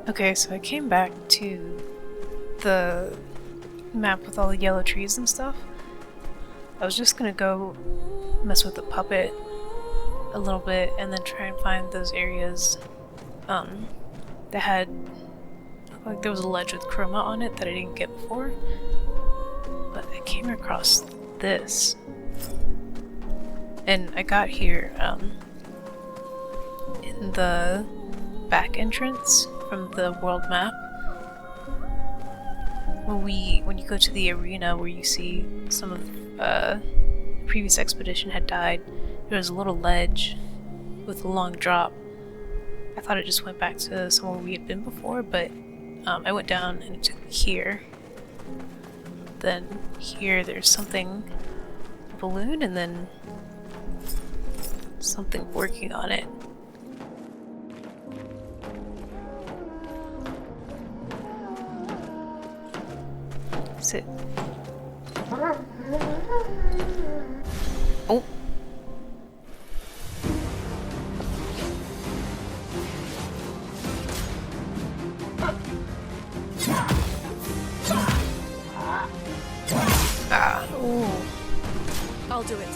Okay, so I came back to the map with all the yellow trees and stuff. I was just gonna go mess with the puppet a little bit and then try and find those areas that had, like, there was a ledge with chroma on it that I didn't get before. But I came across this. And I got here in the back entrance from the world map. When you go to the arena where you see some of the previous expedition had died, there was a little ledge with a long drop. I thought it just went back to somewhere we had been before, but I went down and it took me here. Then here there's something, a balloon, and then something working on it. Sit. Oh. Ah. Ooh. I'll do it.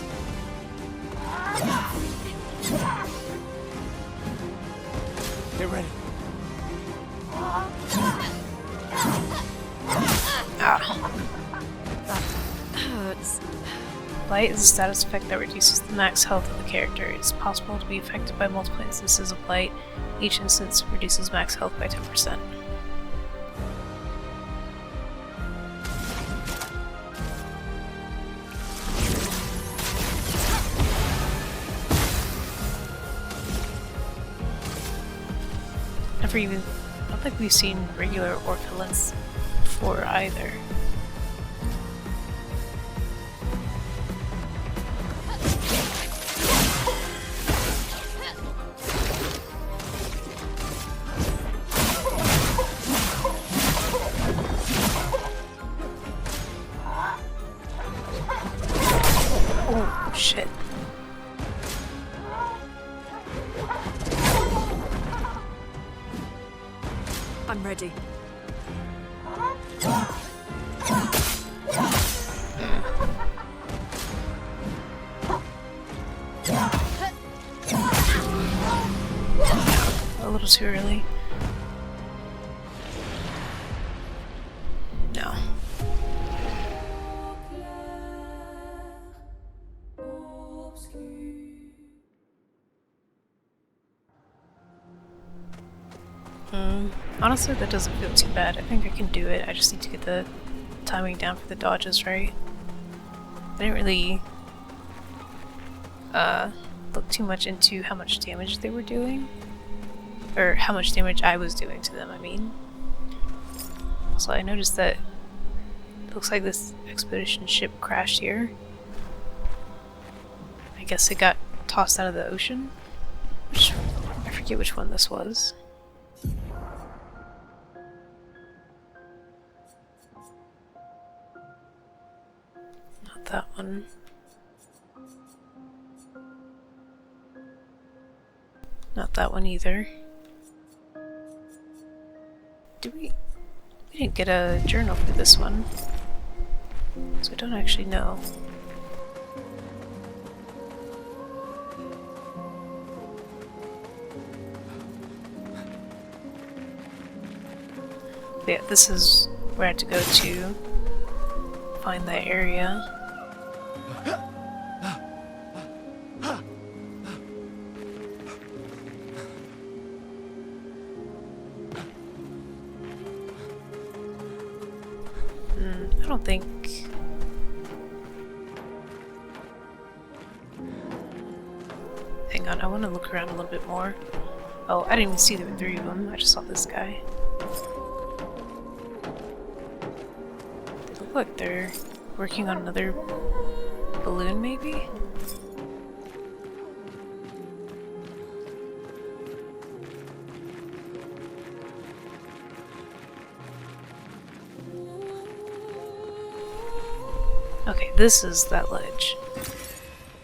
Get ready. Ah. That hurts. Blight is a status effect that reduces the max health of the character. It is possible to be affected by multiple instances of Blight. Each instance reduces max health by 10%. I don't think we've seen regular Orphelins before either. Oh, shit. I'm ready. A little too early. No. Honestly, that doesn't feel too bad. I think I can do it. I just need to get the timing down for the dodges right. I didn't really look too much into how much damage they were doing. Or how much damage I was doing to them, I mean. So I noticed that it looks like this expedition ship crashed here. I guess it got tossed out of the ocean. I forget which one this was. Not that one. Not that one either. We didn't get a journal for this one, so I don't actually know. But yeah, this is where I had to go to find that area. I don't think... Hang on, I want to look around a little bit more. Oh, I didn't even see there were 3 of them. I just saw this guy. They look like they're working on another balloon, maybe? Okay, this is that ledge.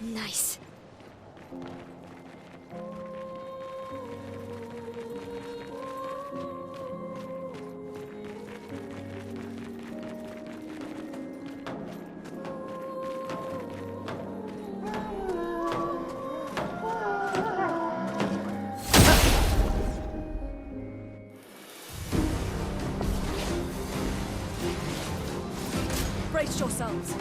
Nice. Brace yourselves.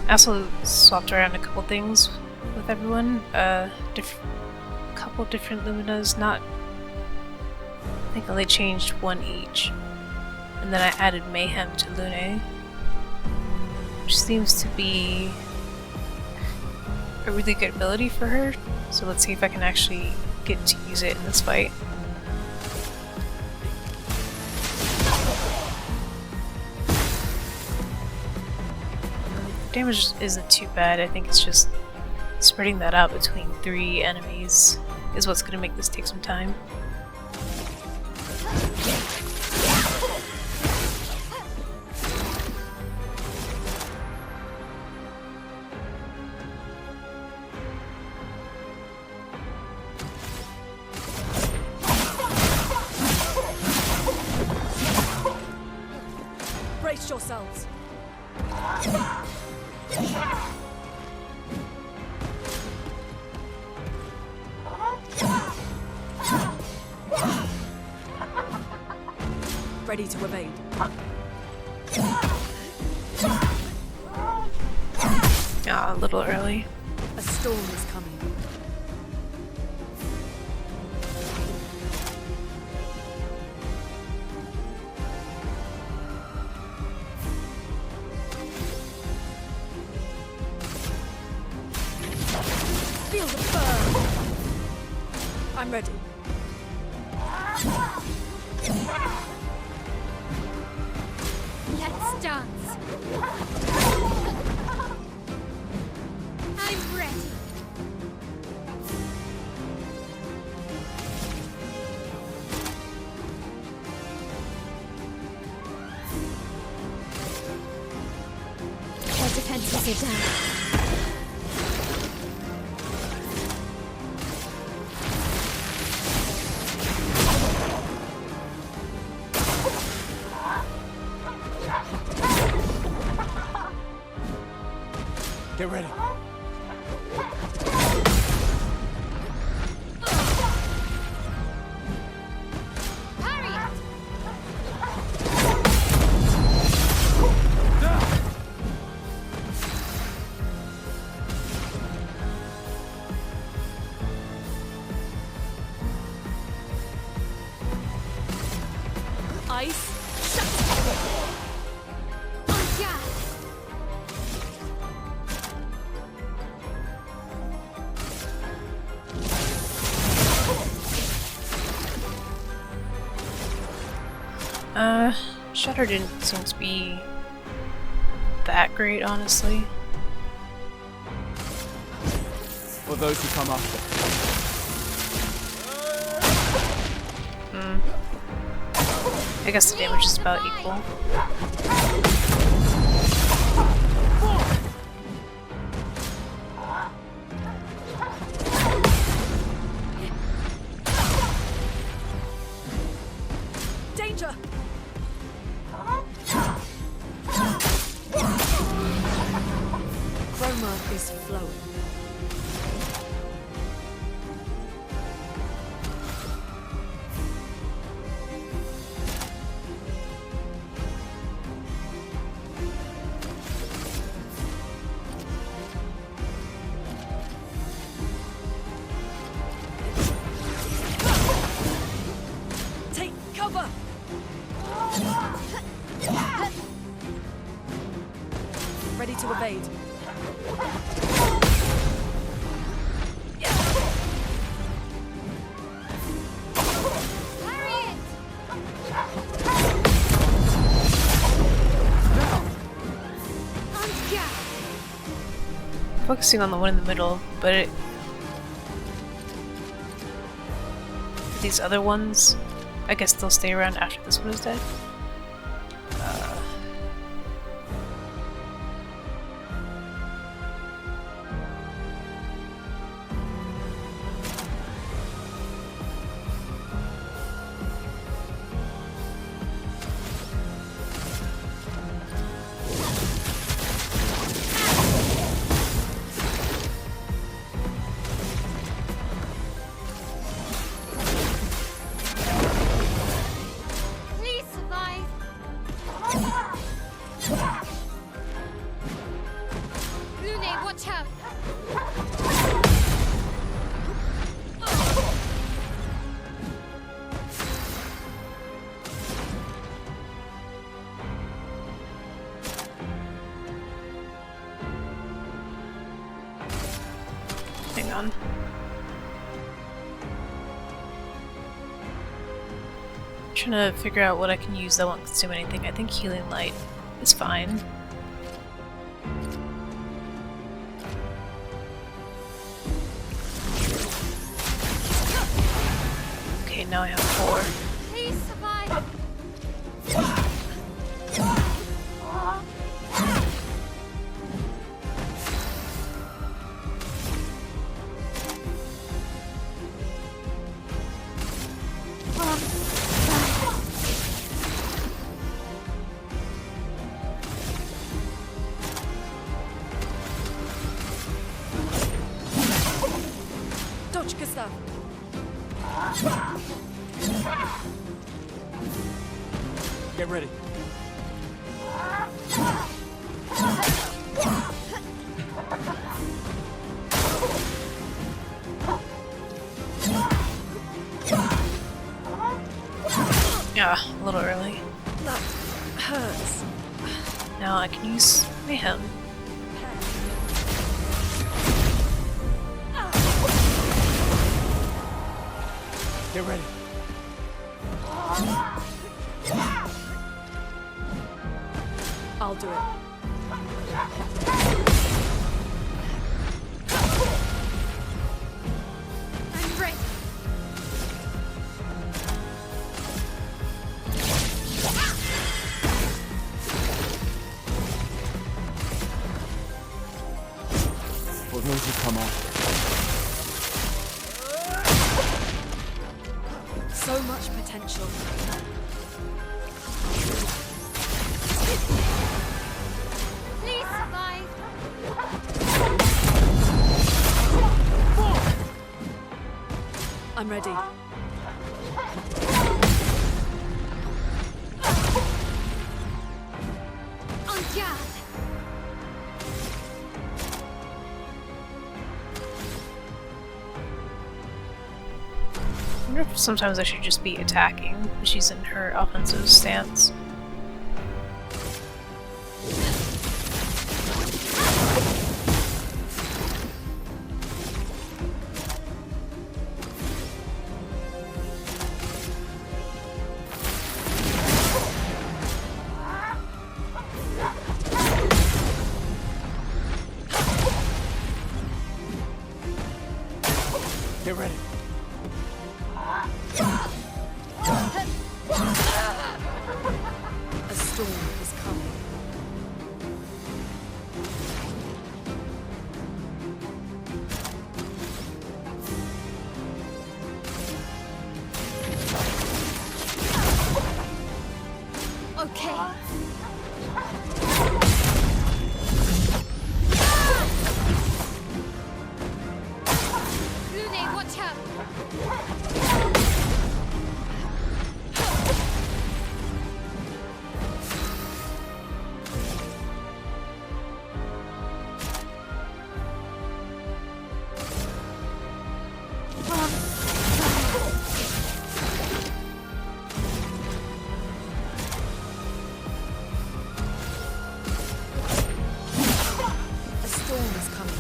I also swapped around a couple things with everyone. Couple different Luminas, not. I think only changed one each. And then I added Mayhem to Lune, which seems to be a really good ability for her. So let's see if I can actually get to use it in this fight. Damage isn't too bad. I think it's just spreading that out between 3 enemies is what's going to make this take some time. Brace yourselves. Ready to evade. Ah, a little early. A storm is coming. Feel the burn. I'm ready. Let's dance. I'm ready. Our defenses are down. Get ready. Harriet! Ice. On guard! Shatter didn't seem to be that great, honestly. For those who come after. I guess the damage is about equal. Danger! Chroma is flowing. Take cover! Ready to evade. Harriet! On guard! Focusing on the one in the middle, but these other ones, I guess they'll stay around after this one is dead. Lune, watch out! Hang on. Trying to figure out what I can use that won't consume anything. I think healing light is fine. Okay, now I have 4. Please survive! Dodge, Gustav. Get ready. Yeah, a little early. That hurts. Now I can use Mayhem. Get ready. I'll do it. I'm ready! For those who come after. So much potential. Please survive! I'm ready. En garde! I wonder if sometimes I should just be attacking when she's in her offensive stance. Get ready. A storm is coming. Okay. Lune, watch out! A storm is coming.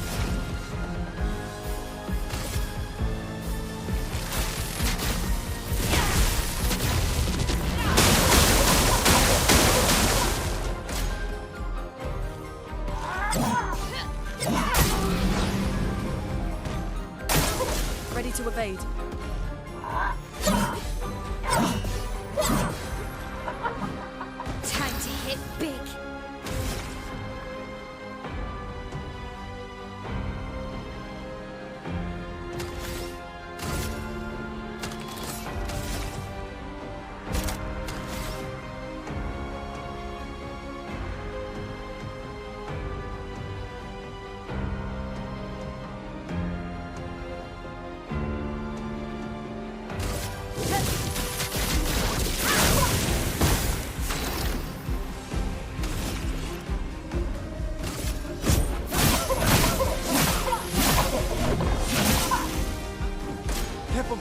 Ready to evade. Time to hit big!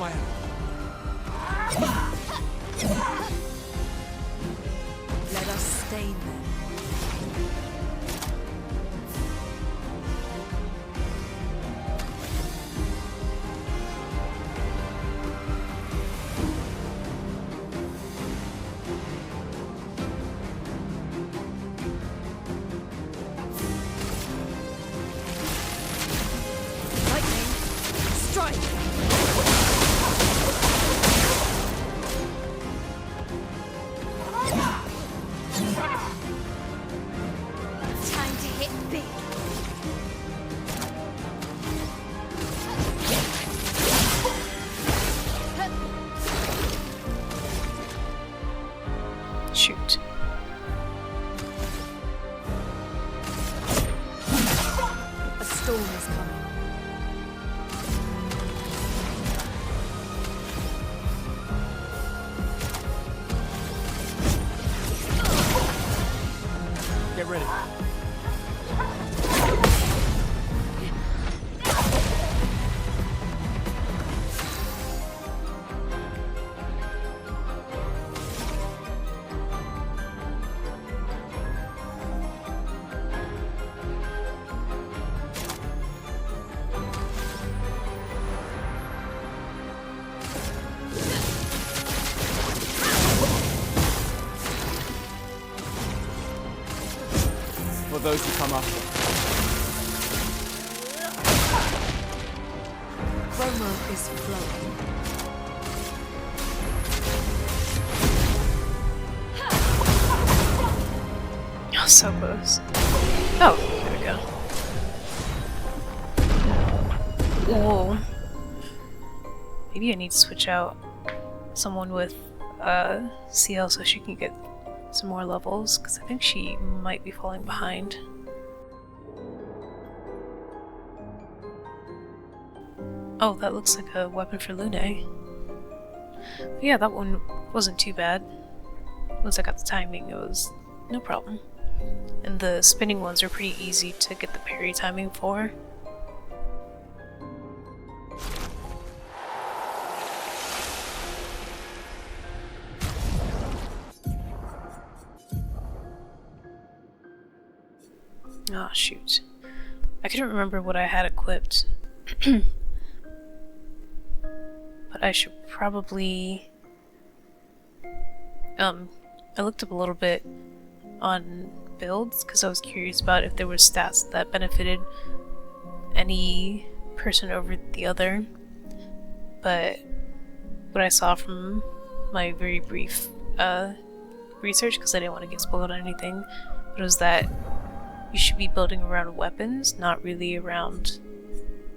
my... Let us stain them. Lightning, strike! Time to hit big. Shoot. A storm is coming. Get ready. For those who come after. Chromo is flowing. Oh, so close. Oh, there we go. Whoa. Maybe I need to switch out someone with CL so she can get some more levels, because I think she might be falling behind. Oh, that looks like a weapon for Lune. But yeah, that one wasn't too bad. Once I got the timing, it was no problem. And the spinning ones are pretty easy to get the parry timing for. Oh shoot. I couldn't remember what I had equipped. But I should probably... I looked up a little bit on builds because I was curious about if there were stats that benefited any person over the other. But what I saw from my very brief research, because I didn't want to get spoiled on anything, was that you should be building around weapons, not really around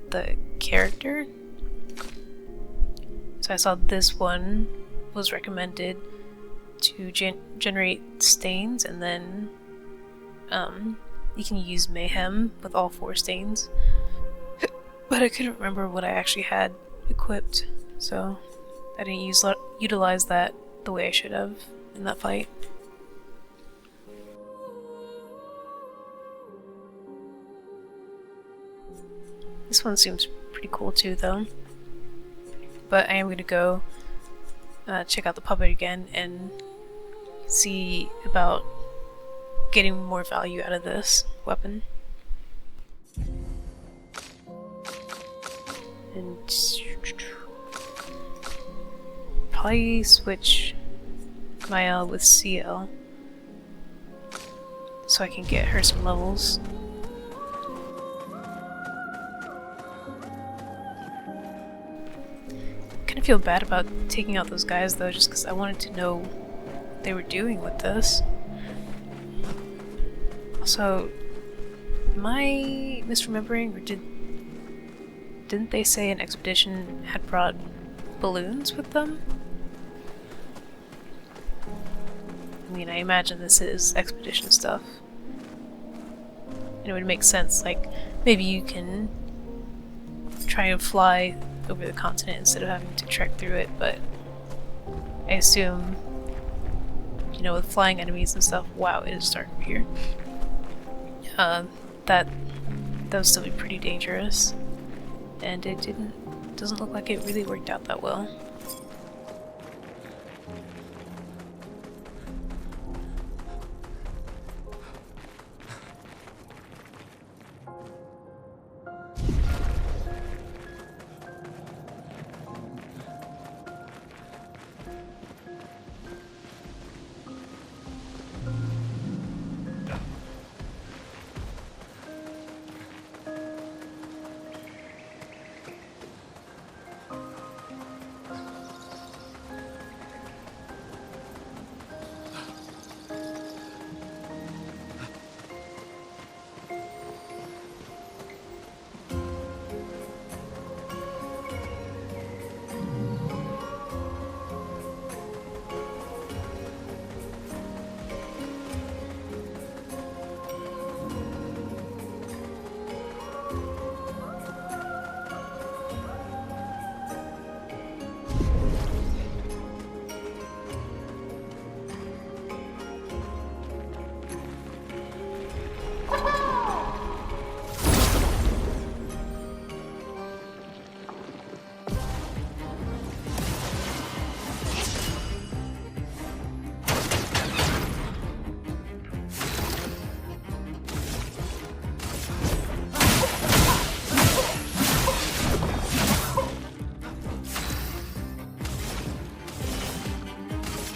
the character. So I saw this one was recommended to generate stains, and then you can use Mayhem with all 4 stains. But I couldn't remember what I actually had equipped, so I didn't utilize that the way I should have in that fight. This one seems pretty cool too, though. But I am going to go check out the puppet again and see about getting more value out of this weapon. And probably switch Maya with CL so I can get her some levels. I feel bad about taking out those guys though, just because I wanted to know what they were doing with this. Also, am I misremembering, or didn't they say an expedition had brought balloons with them? I mean, I imagine this is expedition stuff. And it would make sense, like, maybe you can try and fly over the continent instead of having to trek through it, but I assume, you know, with flying enemies and stuff, wow, it is dark here. That would still be pretty dangerous, and it doesn't doesn't look like it really worked out that well.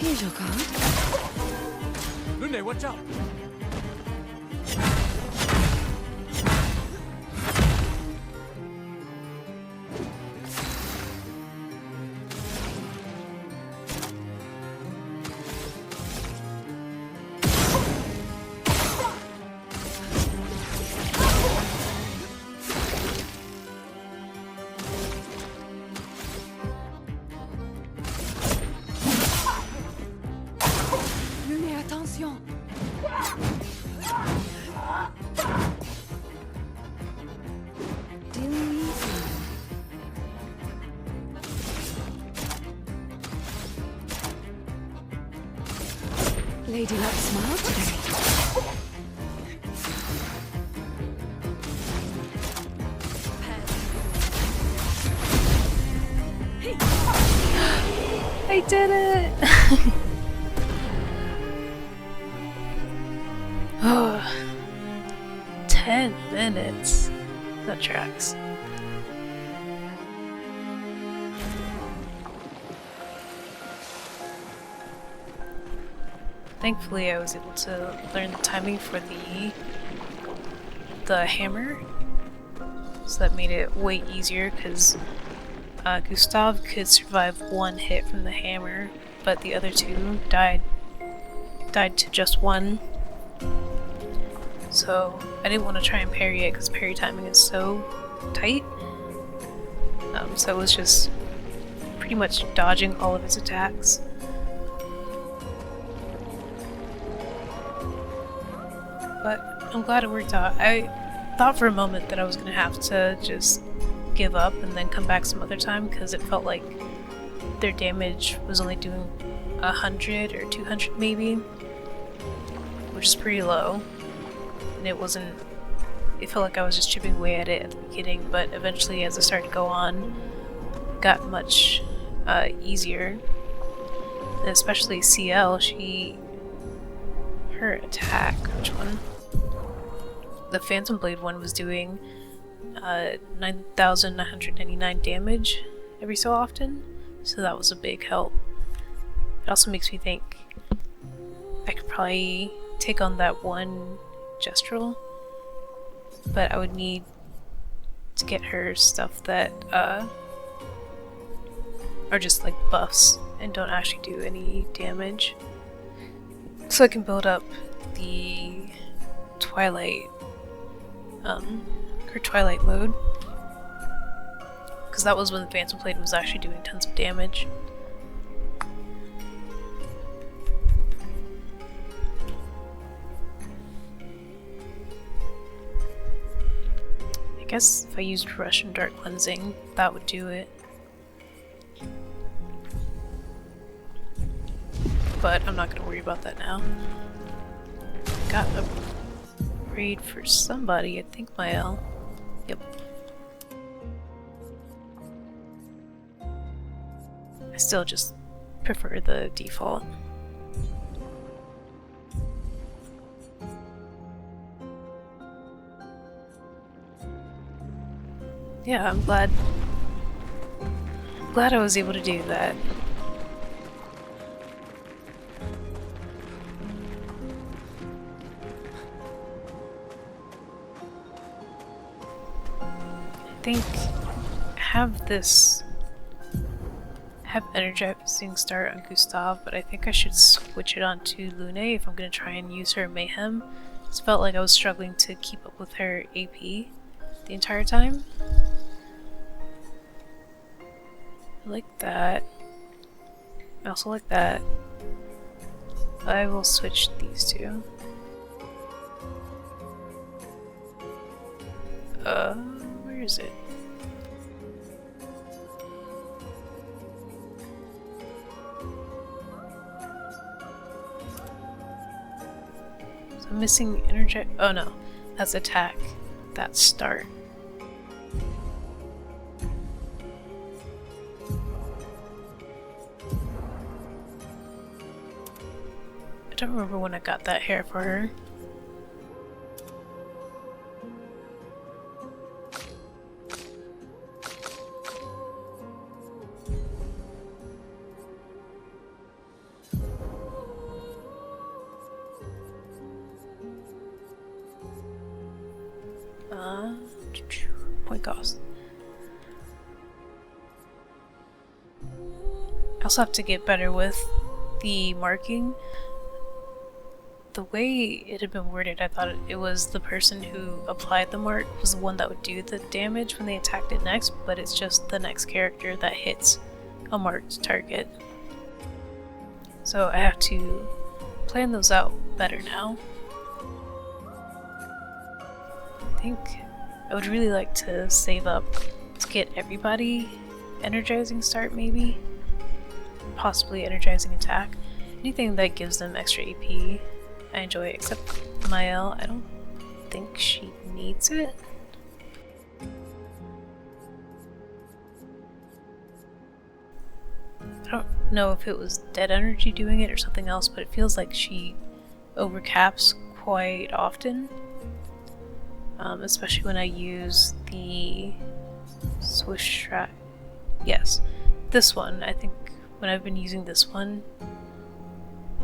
Here's your card. Lunde, watch out! Lune, attention. Dealing easy. Lady Luck smile today. I did it! Oh, 10 minutes. That tracks. Thankfully, I was able to learn the timing for the hammer, so that made it way easier because Gustav could survive one hit from the hammer, but the other two died to just one. So I didn't want to try and parry it because parry timing is so tight. So it was just pretty much dodging all of his attacks. But I'm glad it worked out. I thought for a moment that I was going to have to just give up and then come back some other time because it felt like their damage was only doing 100 or 200 maybe, which is pretty low. And it felt like I was just chipping away at it at the beginning, but eventually as I started to go on, it got much easier. And especially CL, her attack, which one? The Phantom Blade one was doing 9,999 damage every so often, so that was a big help. It also makes me think I could probably take on that one Gestural, but I would need to get her stuff that are just like buffs and don't actually do any damage, so I can build up the Twilight her Twilight mode, because that was when the Phantom Blade was actually doing tons of damage. I guess if I used Russian Dark Cleansing, that would do it. But I'm not going to worry about that now. Got a raid for somebody, I think Mael. Yep. still just prefer the default. Yeah, I'm glad I was able to do that. I think have energizing start on Gustav, but I think I should switch it on to Lune if I'm gonna try and use her Mayhem. Just felt like I was struggling to keep up with her AP the entire time. I like that. I also like that. I will switch these two. Where is it? So I'm missing energy. Oh no, that's attack. That's start. I don't remember when I got that hair for her. Point cost. I also have to get better with the marking. The way it had been worded, I thought it was the person who applied the mark was the one that would do the damage when they attacked it next, but it's just the next character that hits a marked target. So I have to plan those out better now. I think I would really like to save up to get everybody energizing start, maybe. Possibly energizing attack. Anything that gives them extra AP, I enjoy it, except Mael. I don't think she needs it. I don't know if it was dead energy doing it or something else, but it feels like she overcaps quite often. Especially when I use the swish track. Yes, this one. I think when I've been using this one,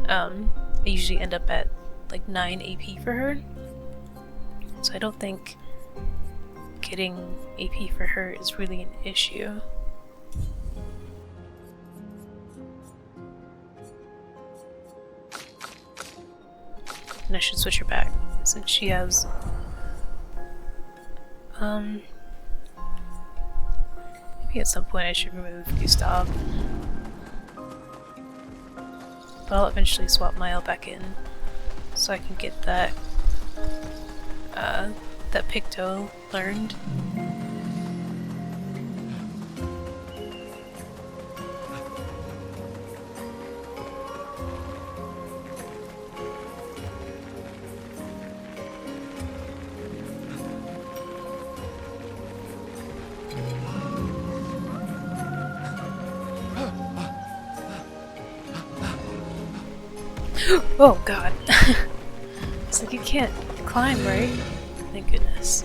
I usually end up at like 9 AP for her. So I don't think getting AP for her is really an issue. And I should switch her back since she has maybe at some point I should remove Gustav. But I'll eventually swap Mael back in so I can get that that Picto learned. Oh god. It's like you can't climb, right? Thank goodness.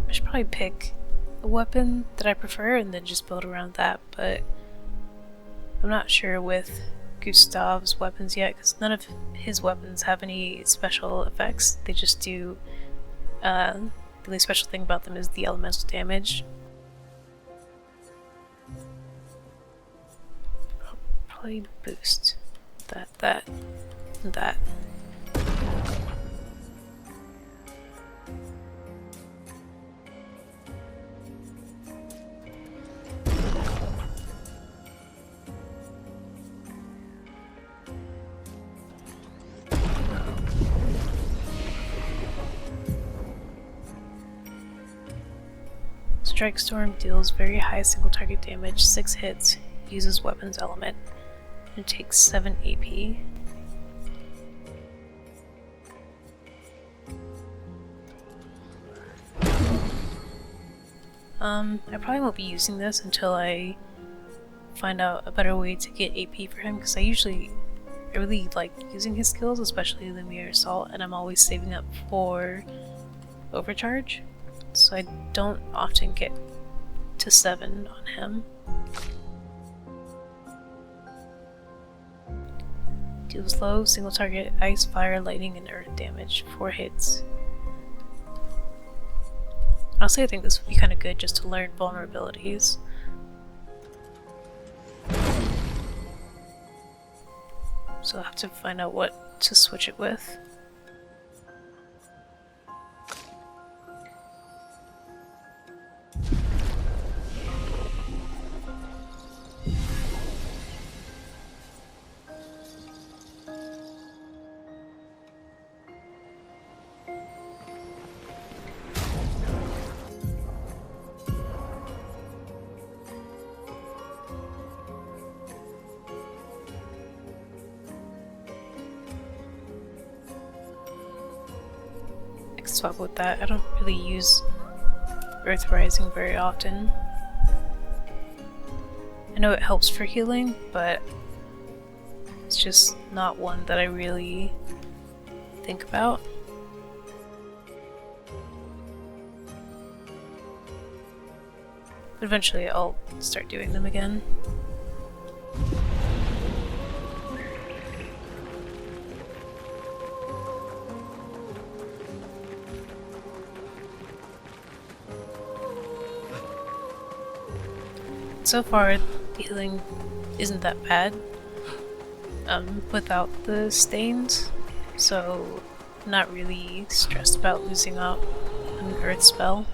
I should probably pick a weapon that I prefer and then just build around that, but I'm not sure with Gustav's weapons yet, because none of his weapons have any special effects. They just do, the only special thing about them is the elemental damage. I'll probably boost that, and that. Strike Storm deals very high single target damage, 6 hits, uses weapons element. It takes 7 AP. I probably won't be using this until I find out a better way to get AP for him, because I really like using his skills, especially the Mirror Assault, and I'm always saving up for Overcharge, so I don't often get to 7 on him. Deals low, single target, ice, fire, lightning, and earth damage. 4 hits. Honestly, I think this would be kind of good just to learn vulnerabilities. So I'll have to find out what to switch it with. Swap with that. I don't really use Earth Rising very often. I know it helps for healing, but it's just not one that I really think about. But eventually I'll start doing them again. So far, the healing isn't that bad without the stains, so I'm not really stressed about losing out an earth spell.